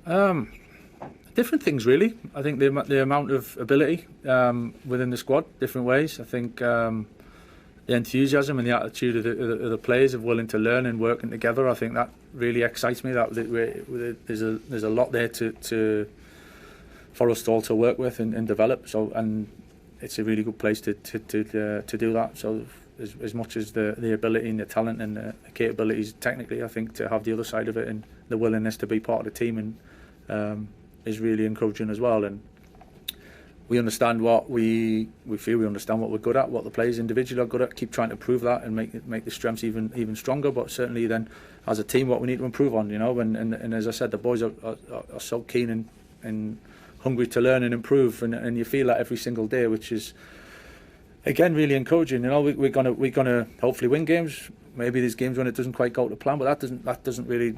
Different things really. I think the amount of ability within the squad, different ways. I think the enthusiasm and the attitude of the players of willing to learn and working together. I think that really excites me. That there's a lot there for us all to work with and develop. So, and it's a really good place to do that. So as much as the ability and the talent and the capabilities technically, I think to have the other side of it and the willingness to be part of the team and is really encouraging as well. And we understand what we feel we understand what we're good at, what the players individually are good at. Keep trying to prove that and make the strengths even stronger. But certainly then as a team, what we need to improve on, you know. And as I said, the boys are so keen and hungry to learn and improve, and you feel that every single day, which is again really encouraging. You know, we're gonna hopefully win games. Maybe there's games when it doesn't quite go to plan, but that doesn't really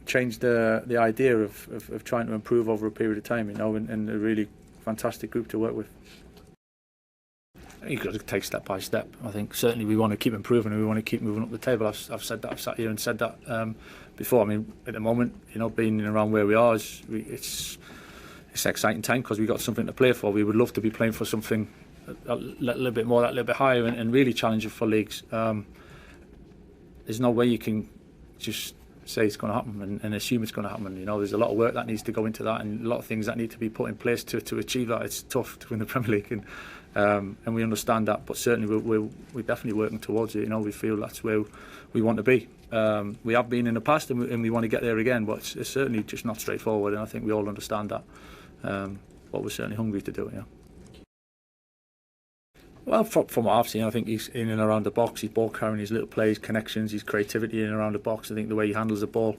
change the idea of trying to improve over a period of time. You know, and a really fantastic group to work with. You've got to take step by step. I think certainly we want to keep improving and we want to keep moving up the table. I've said that. I've sat here and said that before. I mean, at the moment, you know, being around where we are, it's an exciting time because we've got something to play for. We would love to be playing for something a little bit more, that little bit higher, and really challenging for leagues. There's no way you can just say it's going to happen and assume it's going to happen. You know, there's a lot of work that needs to go into that and a lot of things that need to be put in place to achieve that. It's tough to win the Premier League, and we understand that, but certainly we're definitely working towards it. You know, we feel that's where we want to be. We have been in the past and we want to get there again, but it's certainly just not straightforward, and I think we all understand that. But we're certainly hungry to do it. Yeah. Well, from what I've seen, I think he's in and around the box. He's ball carrying, his little plays, connections, his creativity in and around the box. I think the way he handles the ball,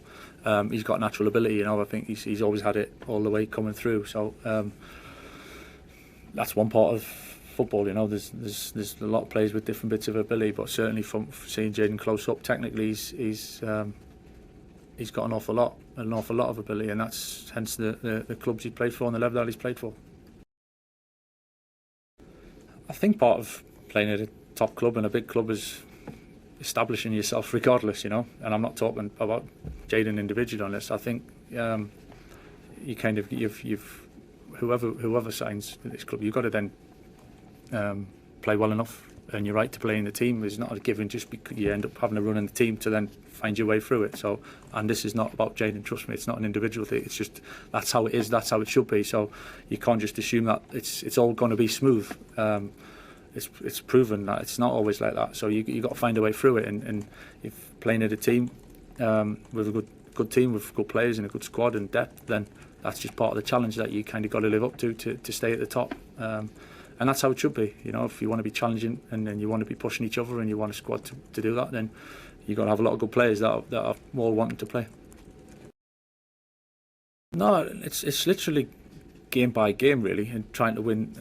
he's got natural ability. You know, I think he's always had it all the way coming through. So that's one part of football. You know, there's a lot of players with different bits of ability, but certainly from seeing Jadon close up, technically he's got an awful lot of ability, and that's hence the clubs he's played for and the level that he's played for. I think part of playing at a top club and a big club is establishing yourself regardless, you know. And I'm not talking about Jadon individually on this. I think you kind of you've whoever signs this club, you've got to then play well enough, earn your right to play in the team. It's not a given just because you end up having a run in the team to then find your way through it. So, and this is not about Jadon, trust me, it's not an individual thing. It's just that's how it is, that's how it should be. So you can't just assume that it's all going to be smooth. It's proven that it's not always like that. So you got to find a way through it. And if playing at a team with a good team with good players and a good squad and depth, then that's just part of the challenge that you kind of got to live up to stay at the top. And that's how it should be. You know, if you want to be challenging and then you want to be pushing each other and you want a squad to do that, then you've got to have a lot of good players that are all wanting to play. No, it's literally game by game really, and trying to win.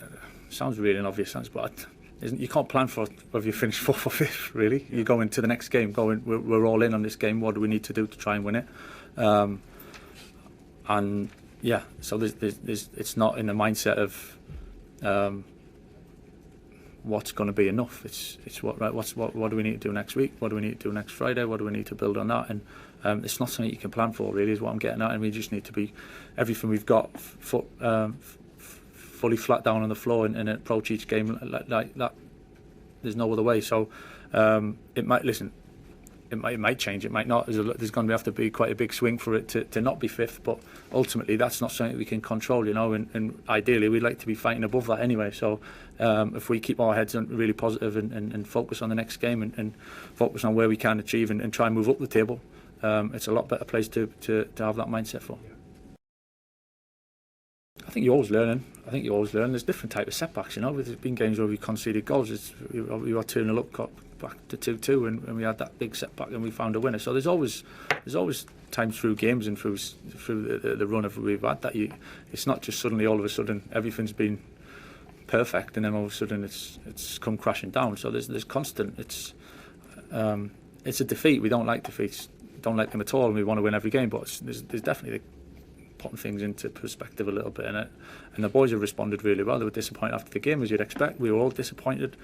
Sounds really an obvious sense, but you can't plan for whether you finish 4th or 5th. Really, you go into the next game going, we're all in on this game. What do we need to do to try and win it? And yeah, so it's not in the mindset of what's going to be enough. It's what do we need to do next week? What do we need to do next Friday? What do we need to build on that? And it's not something you can plan for, really, is what I'm getting at. And we just need to be everything we've got fully flat down on the floor and approach each game like that. There's no other way. So it might change, it might not. There's going to have to be quite a big swing for it to not be 5th, but ultimately that's not something we can control, you know, and ideally we'd like to be fighting above that anyway. So if we keep our heads really positive and focus on the next game and focus on where we can achieve and try and move up the table, it's a lot better place to have that mindset for. I think you're always learning. There's different type of setbacks, you know. There's been games where we conceded goals. We were 2-0 up, back to 2-2, and we had that big setback, and we found a winner. So there's always times through games and through the run of we've had that it's not just suddenly all of a sudden everything's been perfect, and then all of a sudden it's come crashing down. So there's constant. It's a defeat. We don't like defeats. Don't like them at all, and we want to win every game. But there's definitely putting things into perspective a little bit, and the boys have responded really well. They were disappointed after the game, as you'd expect. We were all disappointed,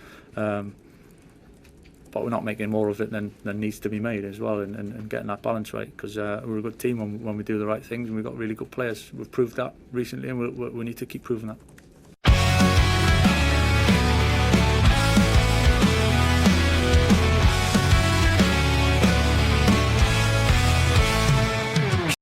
but we're not making more of it than needs to be made as well, and getting that balance right, because we're a good team when we do the right things, and we've got really good players. We've proved that recently, and we need to keep proving that.